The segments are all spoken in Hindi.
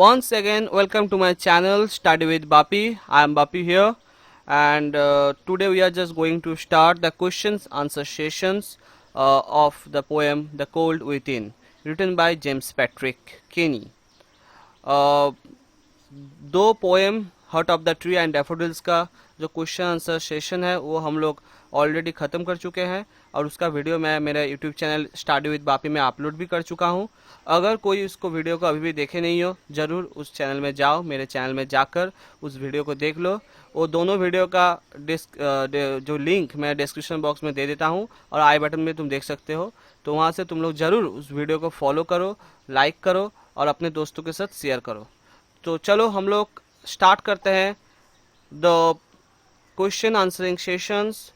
Once again, welcome to my channel Study with Bapi. I am Bapi here, and today we are just going to start the questions answer sessions of the poem The Cold Within, written by James Patrick Kenny. दो poem hurt of the tree and daffodils का जो क्वेश्चन आंसर सेशन है वो हम लोग ऑलरेडी ख़त्म कर चुके हैं और उसका वीडियो मैं मेरे YouTube channel study with Bapi में अपलोड भी कर चुका हूं। अगर कोई उसको वीडियो को अभी भी देखे नहीं हो, ज़रूर उस चैनल में जाओ, मेरे चैनल में जाकर उस वीडियो को देख लो। वो दोनों वीडियो का जो लिंक मैं डिस्क्रिप्शन बॉक्स में दे देता हूँ और आई बटन में तुम देख सकते हो, तो वहाँ से तुम लोग ज़रूर उस वीडियो को फॉलो करो, लाइक करो और अपने दोस्तों के साथ शेयर करो। तो चलो हम लोग स्टार्ट करते हैं the question answering sessions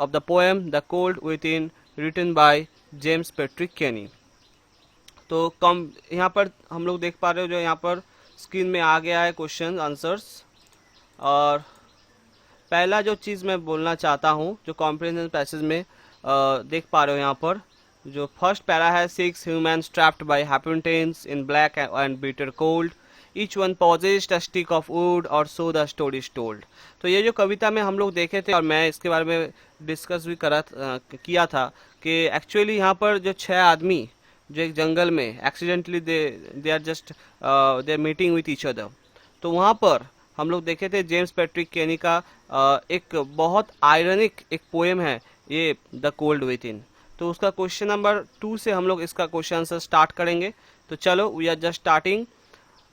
of the poem the cold within written by James Patrick Kinney. तो कम यहाँ पर हम लोग देख पा रहे हो, जो यहाँ पर स्क्रीन में आ गया है क्वेश्चन आंसर्स। और पहला जो चीज़ मैं बोलना चाहता हूँ, जो कॉम्प्रिहेंशन पैसेज में देख पा रहे हो, यहाँ पर जो फर्स्ट पैरा है, 6 humans trapped by habitants in black and bitter cold, each one possessed a stick of wood or so the story is told। तो ये जो कविता में हम लोग देखे थे और मैं इसके बारे में डिस्कस भी किया था कि एक्चुअली यहाँ पर जो 6 आदमी जो एक जंगल में accidentally they are just they are meeting with each other, तो वहाँ पर हम लोग देखे थे जेम्स पैट्रिक केनी का एक बहुत आयरनिक एक पोएम है ये द कोल्ड विद इन। तो उसका क्वेश्चन नंबर 2 से हम लोग इसका क्वेश्चन आंसर स्टार्ट करेंगे। तो चलो we are just starting.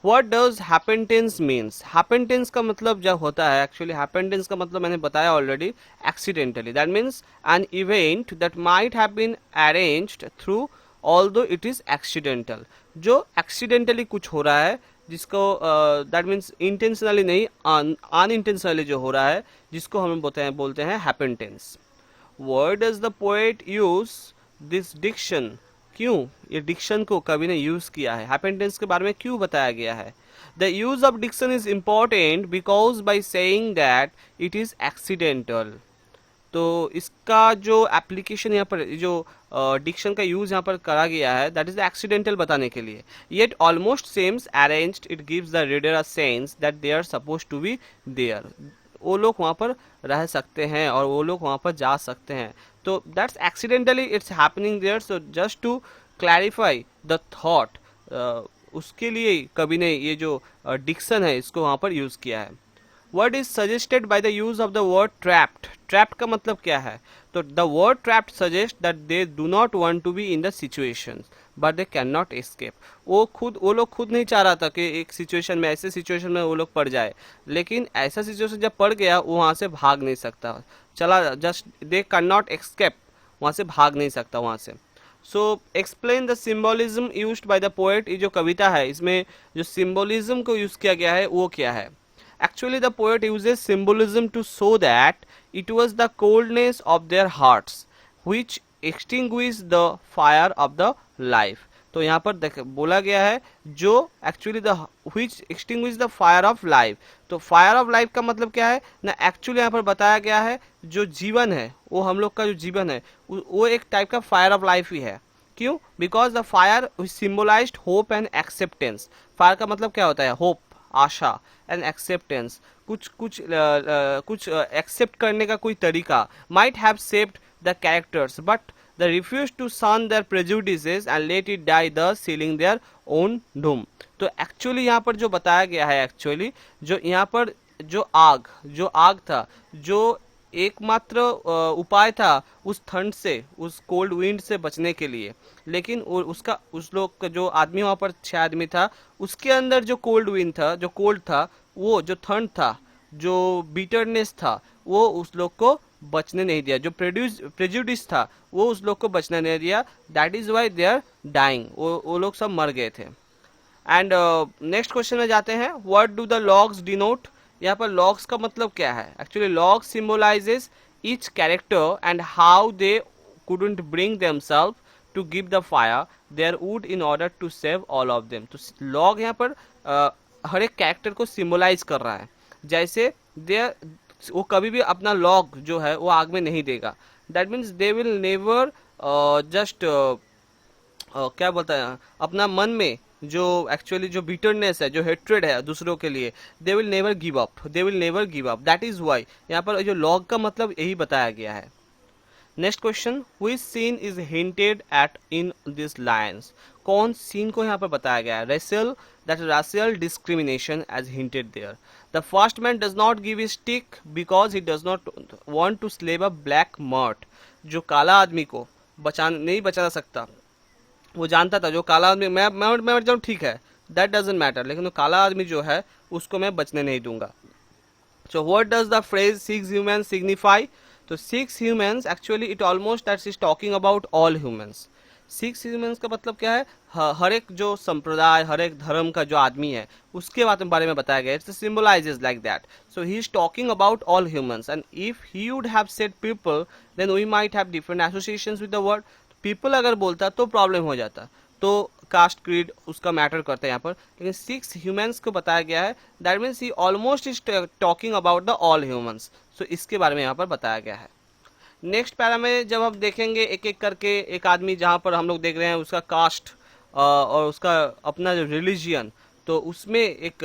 What does happenstance means? Happenstance का मतलब जब होता है, एक्चुअली हैपेंटेंस का मतलब मैंने बताया already, accidentally. That means an event that might have been arranged through although it is accidental. जो एक्सीडेंटली कुछ हो रहा है, जिसको दैट मीन्स इंटेंशनली नहीं, अनइंटेंशनली जो हो रहा है, जिसको हम बोलते हैं हैपेंटेंस। Why does the poet use this diction? क्यों ये डिक्शन को कवि ने यूज किया है, हैपेंटेंस के बारे में क्यों बताया गया है? The use of diction is important because by saying that it is accidental। तो इसका जो एप्लीकेशन यहाँ पर, जो डिक्शन का यूज यहाँ पर करा गया है, दैट इज एक्सीडेंटल बताने के लिए। Yet almost seems arranged it gives the reader a sense that they are suppose to be there. वो लोग वहाँ पर रह सकते हैं और वो लोग वहाँ पर जा सकते हैं। तो that's accidentally it's happening there. So just to clarify the thought, उसके लिए कवि ने ये जो डिक्शन है इसको वहाँ पर यूज़ किया है। Word is suggested by the use of the word trapped. Trapped का मतलब क्या है? तो the word trapped suggest that they do not want to be in the situation but they can not escape. वो लोग खुद नहीं चाह रहा था कि एक सिचुएशन में, ऐसे सिचुएशन में वो लोग पड़ जाए, लेकिन ऐसा सिचुएशन जब पड़ गया वो वहाँ से भाग नहीं सकता, चला just they can not escape, वहाँ से भाग नहीं सकता वहाँ से। So explain the symbolism used by the poet. ये जो कविता है इसमें जो सिम्बोलिज्म को यूज़ किया गया है वो क्या है? Actually, the poet uses symbolism to show that it was the coldness of their hearts which extinguished the fire of the life। तो यहाँ पर बोला गया है जो actually the which extinguished the fire of life। तो fire of life का मतलब क्या है ना? actually यहाँ पर बताया गया है जो जीवन है, वो हम लोग का जो जीवन है वो एक टाइप का fire of life ही है। क्यों? Because the fire which symbolized hope and acceptance। fire का मतलब क्या होता है? hope, आशा एंड एक्सेप्टेंस, कुछ एक्सेप्ट करने का कोई तरीका। Might have saved the characters but the refuse to shun their prejudices and let it die the sealing their own doom. तो एक्चुअली यहाँ पर जो बताया गया है, एक्चुअली जो यहाँ पर जो आग था, जो एकमात्र उपाय था उस ठंड से, उस कोल्ड विंड से बचने के लिए, लेकिन उस लोग का जो आदमी वहाँ पर 6 आदमी था, उसके अंदर जो कोल्ड विंड था, जो कोल्ड था, वो जो ठंड था, जो बिटरनेस था, वो उस लोग को बचने नहीं दिया। जो प्रेजुडिस था वो उस लोग को बचने नहीं दिया। That is why they are dying. वो लोग सब मर गए थे। एंड नेक्स्ट क्वेश्चन में जाते हैं। What do the logs denote? यहाँ पर लॉग्स का मतलब क्या है? Actually log symbolizes each character and how they couldn't bring themselves to give the fire their wood in order to save all of them। तो लॉग यहाँ पर हर एक कैरेक्टर को सिम्बोलाइज कर रहा है। जैसे वो कभी भी अपना लॉग जो है वो आग में नहीं देगा। That means they will never just क्या बोलता है, अपना मन में जो एक्चुअली जो बिटरनेस है, जो हेट्रेड है दूसरों के लिए, they will never give up, they will never give up, that is why यहाँ पर जो लॉग का मतलब यही बताया गया है। Next question, which scene is hinted at in this lines, कौन सीन को यहाँ पर बताया गया है? Racial, that racial discrimination as hinted there. The first man does not give his stick because he does not want to slave a black mart. जो काला आदमी को नहीं बचा सकता, वो जानता था जो काला आदमी, मैं मर जाऊँ ठीक है, दैट डजेंट मैटर, लेकिन वो काला आदमी जो है उसको मैं बचने नहीं दूंगा। So what does the phrase six humans signify? तो six humans actually it almost that is talking about all humans. Six humans का मतलब क्या है? हर एक जो संप्रदाय, हर एक धर्म का जो आदमी है उसके बारे में बताया गया। It's symbolizes like that, so he is talking about all humans and if he would have said people then we might have different associations with the word. People अगर बोलता तो प्रॉब्लम हो जाता, तो कास्ट क्रीड उसका मैटर करता है यहाँ पर, लेकिन सिक्स ह्यूमंस को बताया गया है, that means he almost is talking about the all humans. So इसके बारे में यहाँ पर बताया गया है। नेक्स्ट पैरा में जब हम देखेंगे एक एक करके एक आदमी, जहाँ पर हम लोग देख रहे हैं उसका कास्ट और उसका अपना जो रिलीजियन, तो उसमें एक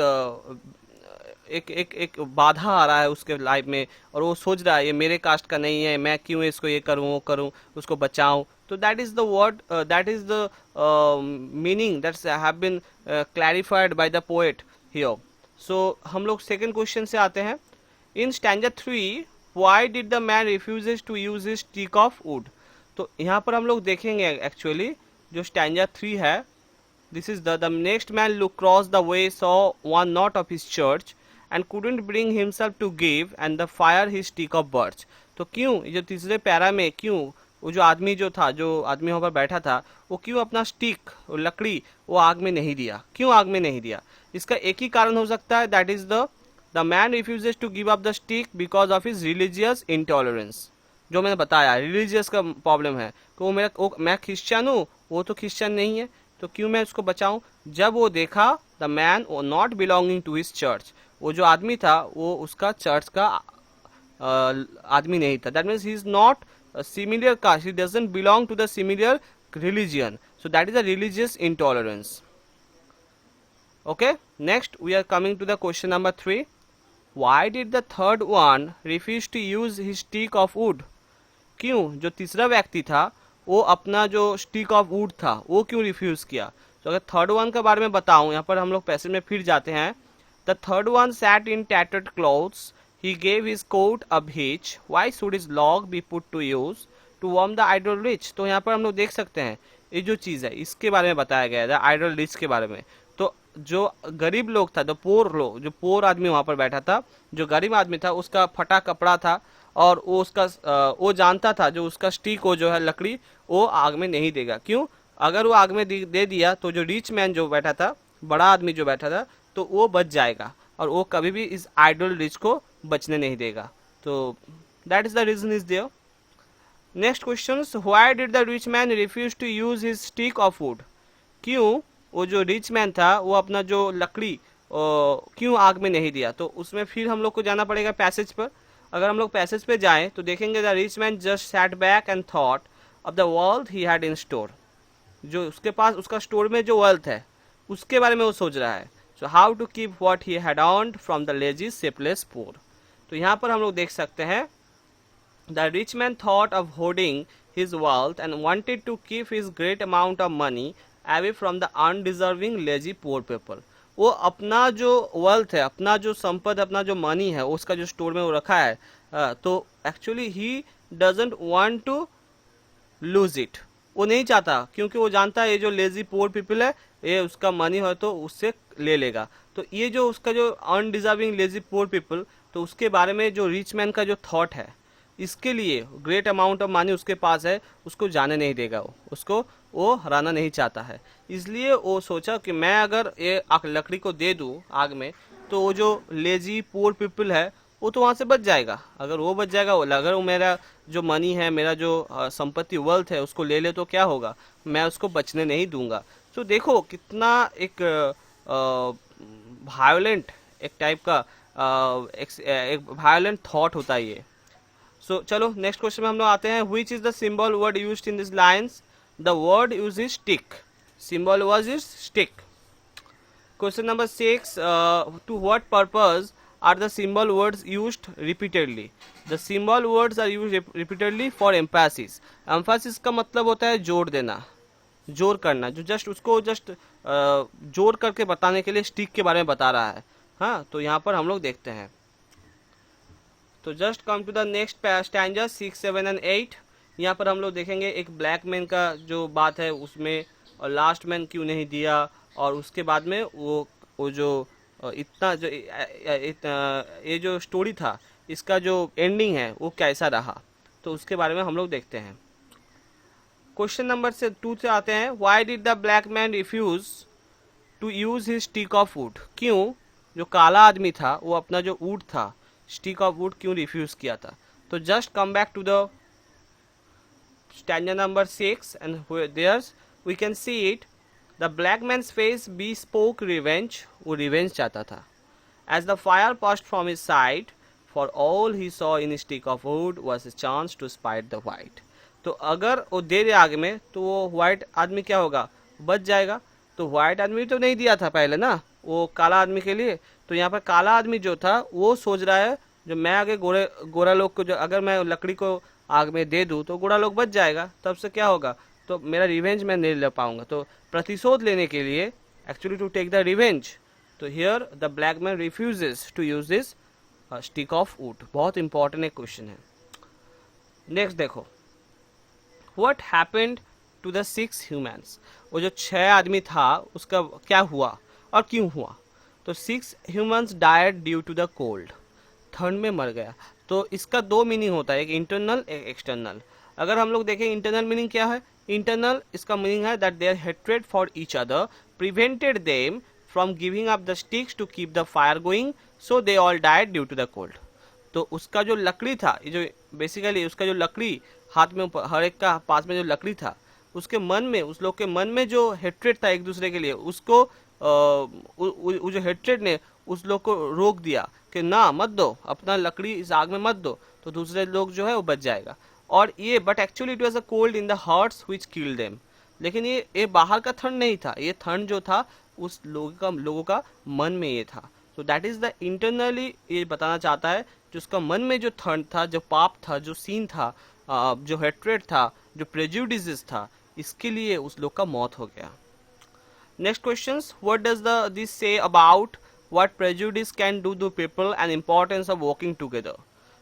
एक बाधा आ रहा है उसके लाइफ में, और वो सोच रहा है ये मेरे कास्ट का नहीं है, मैं क्यों इसको ये करूँ वो करूँ, उसको बचाऊँ। तो that is the word, that is the meaning that's have been clarified by the poet here. So हम लोग सेकंड क्वेश्चन से आते हैं। In stanza 3 Why did the man refuses to use his stick of wood? तो यहाँ पर हम लोग देखेंगे एक्चुअली जो स्टैंजा 3 है, this is the next man look cross the way saw one not of his church and couldn't bring himself to give and the fire his stick of birch. तो क्यों जो तीसरे पैरा में क्यों वो जो आदमी वहाँ पर बैठा था वो क्यों अपना स्टिक, लकड़ी, वो आग में नहीं दिया? क्यों आग में नहीं दिया? इसका एक ही कारण हो सकता है, that is The man refuses to give up the stick because of his religious intolerance. जो मैंने बताया रिलीजियस का प्रॉब्लम है, तो मैं क्रिश्चियन हूँ, वो तो क्रिश्चियन नहीं है, तो क्यों मैं उसको बचाऊं? जब वो देखा the man not belonging to his church, वो जो आदमी था वो उसका चर्च का आदमी नहीं था, that means he is not similar caste, he doesn't belong to the similar religion, so that is a religious intolerance. Okay, next we are coming to the question number 3. Why did the third one refuse to use his stick of wood? क्यों जो तीसरा व्यक्ति था वो अपना जो स्टिक ऑफ वुड था वो क्यों रिफ्यूज किया? तो अगर थर्ड वन के बारे में बताऊं, यहाँ पर हम लोग पैसेज में फिर जाते हैं। The third one sat in tattered clothes, he gave his coat a hitch. Why should his log be put to use to warm the idle rich? तो यहाँ पर हम लोग देख सकते हैं ये जो चीज़ है इसके बारे में बताया गया है, द आइडल रिच के बारे में। तो जो गरीब लोग था, जो पोर आदमी वहाँ पर बैठा था, जो गरीब आदमी था उसका फटा कपड़ा था और वो उसका वो जानता था जो उसका स्टिक हो जो है लकड़ी वो आग में नहीं देगा। क्यों? अगर वो आग में दे दिया तो जो रिच मैन जो बैठा था, बड़ा आदमी जो बैठा था, तो वो बच जाएगा और वो कभी भी इस आइडल रिच को बचने नहीं देगा। तो that is the reason is there. Next question, why did the rich man refuse to use his stick of wood? क्यों वो जो रिच मैन था वो अपना जो लकड़ी क्यों आग में नहीं दिया? तो उसमें फिर हम लोग को जाना पड़ेगा पैसेज पर। अगर हम लोग पैसेज पे जाएं तो देखेंगे the rich man just sat back and thought of the wealth he had in store. जो उसके पास उसका स्टोर में जो वेल्थ है उसके बारे में वो सोच रहा है। So how to keep what he had earned from the lazy shapeless poor. तो यहाँ पर हम लोग देख सकते हैं the rich man thought of hoarding his wealth and wanted to keep his great amount of money away from the undeserving lazy poor people. वो अपना जो वेल्थ है, अपना जो संपद, अपना जो मनी है उसका जो स्टोर में वो रखा है, तो actually he doesn't want to lose it, वो नहीं चाहता, क्योंकि वो जानता है ये जो लेजी पोर पीपल है ये उसका मनी हो तो उससे ले लेगा। तो ये जो उसका जो अनडिजर्विंग लेजी पोर पीपल, तो उसके बारे में जो रिच मैन का जो थॉट है, इसके लिए ग्रेट अमाउंट ऑफ मनी उसके पास है, उसको जाने नहीं देगा, उसको वो हराना नहीं चाहता है। इसलिए वो सोचा कि मैं अगर ये लकड़ी को दे दूँ आग में तो वो जो लेजी पोर पीपल है वो तो वहाँ से बच जाएगा। अगर वो बच जाएगा, अगर वो मेरा जो मनी है, मेरा जो संपत्ति वेल्थ है उसको ले ले तो क्या होगा, मैं उसको बचने नहीं दूंगा। तो देखो कितना एक वायलेंट एक टाइप का एक वायलेंट थॉट होता है ये। सो चलो नेक्स्ट क्वेश्चन में हम लोग आते हैं। Which is the symbol word used in this lines? The word use is stick, symbol was is stick. Question number 6. To what purpose are the symbol words used repeatedly? The symbol words are used repeatedly for emphasis. Emphasis का मतलब होता है जोर देना, जोर करना, जो जस्ट उसको जस्ट जोर करके बताने के लिए स्टिक के बारे में बता रहा है. हाँ, तो यहाँ पर हम लोग देखते हैं. तो just come to the next stanza 6, 7 and 8. यहाँ पर हम लोग देखेंगे एक ब्लैक मैन का जो बात है उसमें, और लास्ट मैन क्यों नहीं दिया, और उसके बाद में वो जो इतना जो ये जो स्टोरी था इसका जो एंडिंग है वो कैसा रहा, तो उसके बारे में हम लोग देखते हैं. क्वेश्चन नंबर 2 से आते हैं. Why did the black man refuse to use his stick of wood? क्यों जो काला आदमी था वो अपना जो वुड था, स्टिक ऑफ वुड, क्यों रिफ्यूज किया था? तो just come back to the stanza number 6 and there's we can see it. The black man's face bespoke revenge. वो revenge चाहता था. As the fire passed from his side, for all he saw in his stick of wood was a chance to spite the white. तो अगर वो दे दे आगे में तो वो व्हाइट आदमी क्या होगा, बच जाएगा. तो व्हाइट आदमी तो नहीं दिया था पहले ना वो काला आदमी के लिए. तो यहाँ पर काला आदमी जो था वो सोच रहा है जो मैं आगे गोरा लोग को, जो अगर मैं लकड़ी को आग में दे दूं तो गोरा लोग बच जाएगा, तब से क्या होगा, तो मेरा रिवेंज मैं नहीं ले पाऊंगा. तो प्रतिशोध लेने के लिए, actually to take the revenge, तो here the black man refuses to use this stick of wood. बहुत इंपॉर्टेंट एक क्वेश्चन है. नेक्स्ट देखो, what happened to the 6 humans? वो जो 6 आदमी था उसका क्या हुआ और क्यों हुआ? तो 6 humans died due to the cold. ठंड में मर गया. तो इसका 2 मीनिंग होता है, एक इंटरनल एक एक्सटर्नल. अगर हम लोग देखें इंटरनल मीनिंग क्या है, इंटरनल इसका मीनिंग है that their hatred for each other prevented them from giving up the sticks to keep the fire going, so they all died due to the cold. तो उसका जो लकड़ी था, ये जो बेसिकली उसका जो लकड़ी हाथ में, हर एक का पास में जो लकड़ी था, उसके मन में, उस लोग के मन में जो हेट्रेड था एक दूसरे के लिए, उसको वो जो हेट्रेड ने उस लोग को रोक दिया कि ना मत दो, अपना लकड़ी इस आग में मत दो, तो दूसरे लोग जो है वो बच जाएगा. और ये but actually it was a cold in the hearts which killed them. लेकिन ये बाहर का ठंड नहीं था, ये ठंड जो था उस लोगों का मन में ये था. तो दैट इज द इंटरनली ये बताना चाहता है, जो उसका मन में जो ठंड था, जो पाप था, जो सीन था, जो हेट्रेड था, जो प्रेजुडिसेस था, इसके लिए उस लोग का मौत हो गया. Next questions, what does this say about what prejudice can do to people and importance of working together?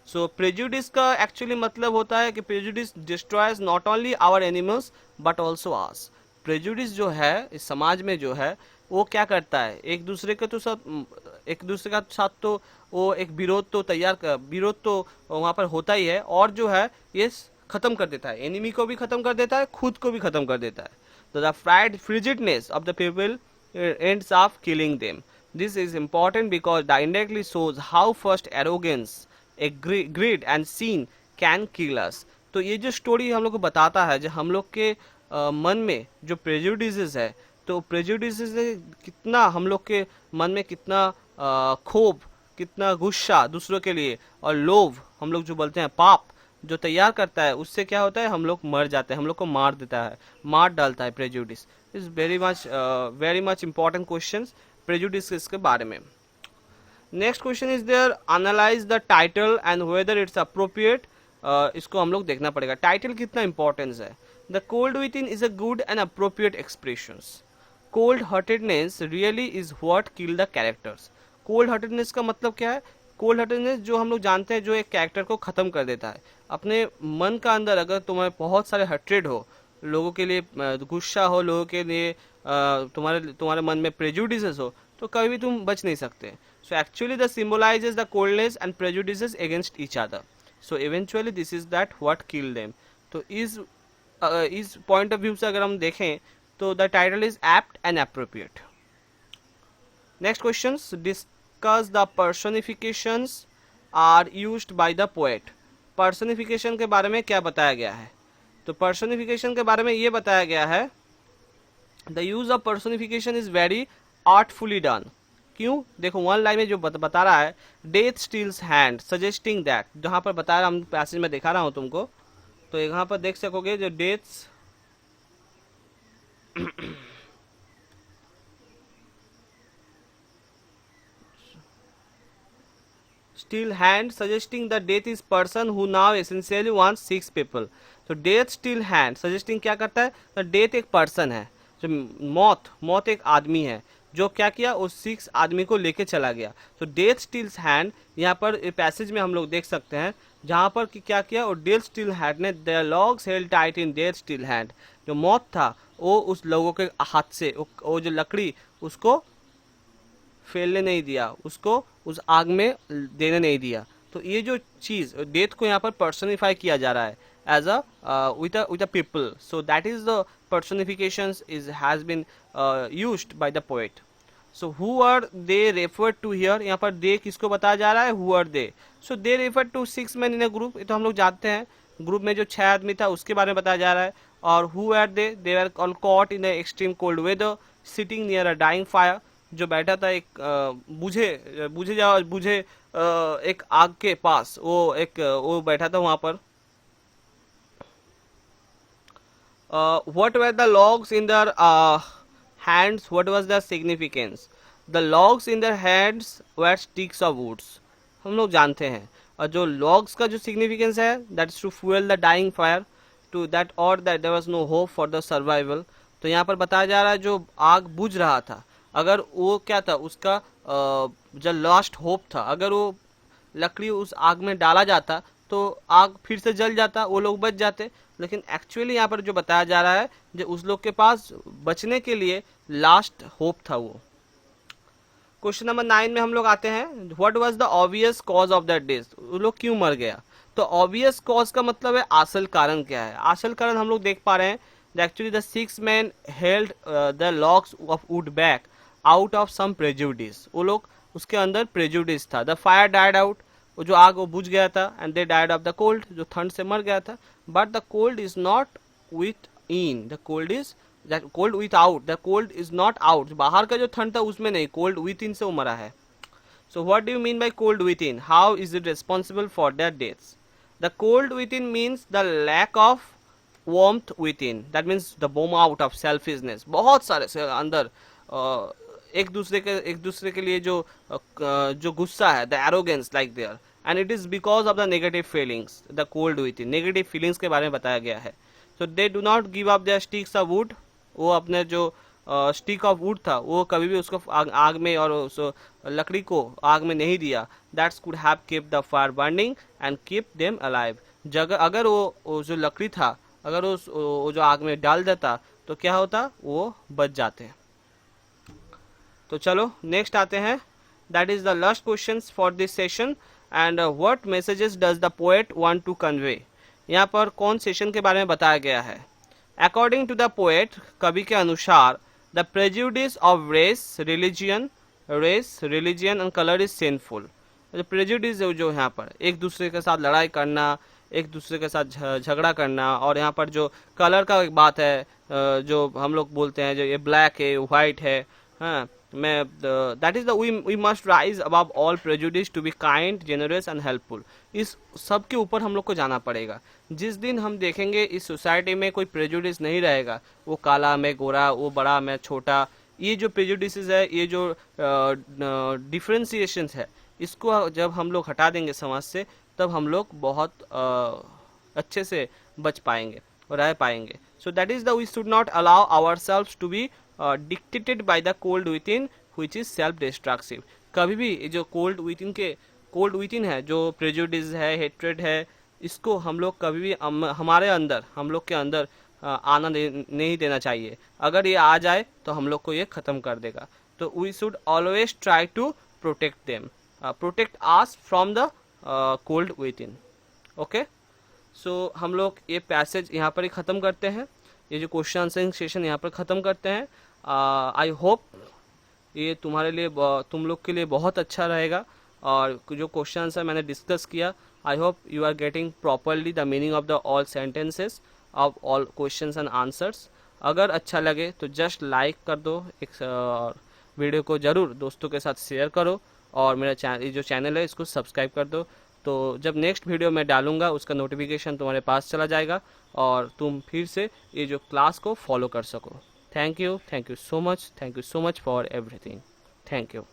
So prejudice का actually मतलब होता है कि prejudice destroys not only our animals but also us. prejudice जो है इस समाज में जो है वो क्या करता है, एक दूसरे के साथ तो वो एक विरोध तो वहाँ पर होता ही है, और जो है ये खत्म कर देता है, एनिमी को भी खत्म कर देता है, खुद को भी खत्म कर देता है. तो the frigidness of the people ends up killing them. This is important because it indirectly shows how first arrogance, a greed and sin can kill us. तो ये जो स्टोरी हम लोग को बताता है, जो हम लोग के मन में जो प्रेजुडिसेस है, तो प्रेजुडिसेस कितना हम लोग के मन में कितना क्षोभ, कितना गुस्सा दूसरों के लिए, और लोभ, हम लोग जो बोलते हैं पाप, जो तैयार करता है, उससे क्या होता है, हम लोग मर जाते हैं, हम लोग को मार देता है, मार डालता है. Prejudice is very much important questions prejudice के बारे में. Next question is there, analyze the title and whether it's appropriate. इसको हम लोग देखना पड़ेगा, टाइटल कितना इंपॉर्टेंस है. The cold within is a good and appropriate expressions. Cold heartedness really is what kill the characters. Cold heartedness का मतलब क्या है, कोल्ड हार्टेडनेस जो हम लोग जानते हैं, जो एक कैरेक्टर को खत्म कर देता है. अपने मन का अंदर अगर तुम्हें बहुत सारे हट्रेड हो, लोगों के लिए गुस्सा हो, लोगों के लिए तुम्हारे मन में प्रेजुडिसेस हो, तो कभी भी तुम बच नहीं सकते. So actually the symbolizes the coldness and prejudices against each other. So eventually this is that what kill them. तो इस पॉइंट ऑफ व्यू से अगर हम देखें तो the title is apt and appropriate. Next questions, discuss the personifications are used by the poet. Personification के बारे में क्या बताया गया है, तो पर्सनिफिकेशन के बारे में ये बताया गया है, the use of personification is very artfully done. क्यों, देखो वन लाइन में जो बता रहा है, death steals hand suggesting that, जहां पर बता रहा, हम पैसेज में दिखा रहा हूं तुमको, तो यहाँ पर देख सकोगे जो deaths still hand suggesting the death is person who now essentially wants 6 people. तो death still hand suggesting क्या करता है, तो death एक person है, जो मौत एक आदमी है जो क्या किया, उस 6 आदमी को लेके चला गया. तो डेथ स्टील्स हैंड यहाँ पर पैसेज में हम लोग देख सकते हैं जहाँ पर कि क्या किया, और डेथ स्टील हैंड ने the logs held tight in death steel hand. जो मौत था वो उस लोगों के हाथ से वो जो लकड़ी उसको फैलने नहीं दिया, उसको उस आग में देने नहीं दिया. तो ये जो चीज़ डेथ को यहाँ पर पर्सनिफाई किया जा रहा है as a with a people. So that is the personifications is has been used by the poet. So who are they referred to here? यहाँ पर they किसको बताया जा रहा है, who are they? So they referred to 6 men in a group. ये तो हम लोग जानते हैं, ग्रुप में जो 6 आदमी था उसके बारे में बताया जा रहा है. और who are they? They were all caught in the extreme cold weather, sitting near a dying fire. जो बैठा था एक बुझे एक आग के पास, वो बैठा था वहाँ पर. What were the logs in their hands? What was the significance? The logs in their hands were sticks of woods. हम लोग जानते हैं. और जो logs का जो significance है, that is to fuel the dying fire, to that or that there was no hope for the survival. तो यहाँ पर बताया जा रहा है जो आग बुझ रहा था, अगर वो क्या था, उसका जो लास्ट होप था, अगर वो लकड़ी उस आग में डाला जाता तो आग फिर से जल जाता, वो लोग बच जाते. लेकिन एक्चुअली यहाँ पर जो बताया जा रहा है जो उस लोग के पास बचने के लिए लास्ट होप था वो. क्वेश्चन नंबर 9 में हम लोग आते हैं. What was the obvious cause of that death? वो लोग क्यों मर गया? तो ऑब्वियस कॉज का मतलब है असल कारण क्या है. असल कारण हम लोग देख पा रहे हैं, actually the 6 men held the logs of wood back out of some prejudice. वो लोग उसके अंदर prejudice था. The fire died out, वो जो आग वो बुझ गया था. And they died of the cold, जो ठंड से मर गया था. But the cold is not within, the cold is that cold without, the cold is not out. बाहर का जो ठंड था उसमें नहीं, cold within से वो मरा है. So what do you mean by cold within? How is it responsible for their deaths? The cold within means the lack of warmth within. That means the bomb out of selfishness. बहुत सारे से अंदर एक दूसरे के लिए जो गुस्सा है, the arrogance like there. And it is because of the negative feelings, the cold within. Negative feelings के बारे में बताया गया है. So they do not give up their sticks of wood. वो अपने जो स्टिक ऑफ वुड था वो कभी भी उसको आग में और उस लकड़ी को आग में नहीं दिया. That's could have keep the fire burning and keep them alive. अगर वो जो लकड़ी था अगर वो जो आग में डाल देता तो क्या होता, वो बच जाते. तो चलो नेक्स्ट आते हैं. That is the last question for this session. And what messages does the poet want to convey. यहाँ पर कौन सेशन के बारे में बताया गया है. अकॉर्डिंग टू द पोएट, कवि के अनुसार, the prejudice of race religion and colour is sinful. Prejudice जो यहाँ पर एक दूसरे के साथ लड़ाई करना, एक दूसरे के साथ झगड़ा करना, और यहाँ पर जो कलर का एक बात है जो हम लोग बोलते हैं जो ये ब्लैक है वाइट है, हाँ मैं that is the we must rise above all prejudice to be kind generous and helpful. इस सब के ऊपर हम लोग को जाना पड़ेगा. जिस दिन हम देखेंगे इस सोसाइटी में कोई प्रेजुडिस नहीं रहेगा, वो काला मैं गोरा, वो बड़ा मैं छोटा, ये जो प्रेजुडिस है, ये जो डिफ्रेंसिएशन है, इसको जब हम लोग हटा देंगे समाज से, तब हम लोग बहुत अच्छे से बच पाएंगे और रह पाएंगे. So that is the we should not allow ourselves to be dictated by the cold within which is self destructive. कभी भी जो कोल्ड विथिन है, जो प्रेजुडिस है, हेट्रेड है, इसको हम लोग कभी भी हमारे अंदर, हम लोग के अंदर आना नहीं देना चाहिए. अगर ये आ जाए तो हम लोग को ये ख़त्म कर देगा. तो we should always try to protect them, protect us from the cold within. Okay, so हम लोग ये पैसेज यहाँ पर ही ख़त्म करते हैं. ये जो क्वेश्चन आंसरिंग सेशन यहाँ पर ख़त्म करते हैं. आई होप ये तुम्हारे लिए, तुम लोग के लिए बहुत अच्छा रहेगा. और जो क्वेश्चन आंसर मैंने डिस्कस किया, I hope you are getting properly the meaning of the all sentences of all questions and answers. अगर अच्छा लगे तो जस्ट लाइक कर दो, एक वीडियो को ज़रूर दोस्तों के साथ शेयर करो, और मेरा चैनल, ये जो चैनल है इसको सब्सक्राइब कर दो. तो जब नेक्स्ट वीडियो मैं डालूंगा उसका नोटिफिकेशन तुम्हारे पास चला जाएगा और तुम फिर से ये जो क्लास को फॉलो कर सको. Thank you so much for everything. Thank you.